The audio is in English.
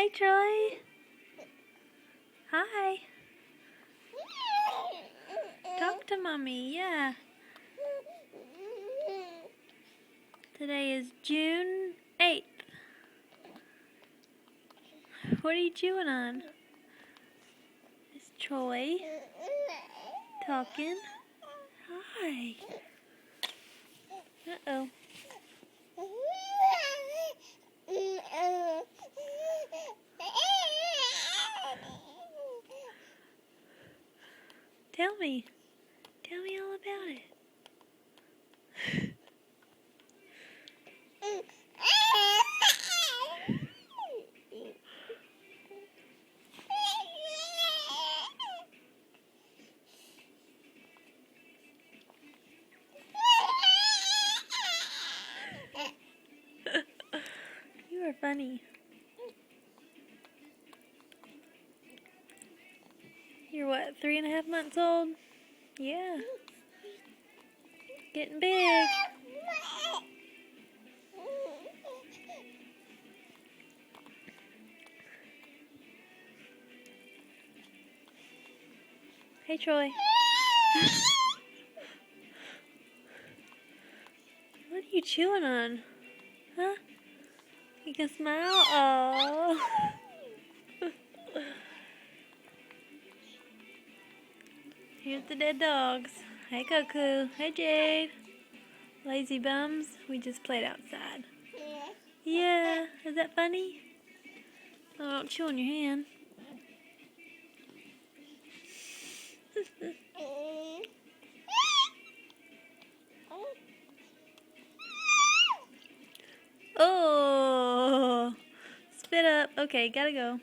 Hey, Troy. Hi. Talk to Mommy, yeah. Today is June 8th. What are you chewing on? It's Troy. Talking. Hi. Uh-oh. Tell me. Tell me all about it. You are funny. You're what, 3.5 months old? Yeah. Getting big. Hey, Troy. What are you chewing on? Huh? You can smile? Oh. Here's the dead dogs. Hey, Cuckoo. Hey, Jade. Lazy bums. We just played outside. Yeah. Is that funny? Oh, don't chew on your hand. Oh. Spit up. Okay, gotta go.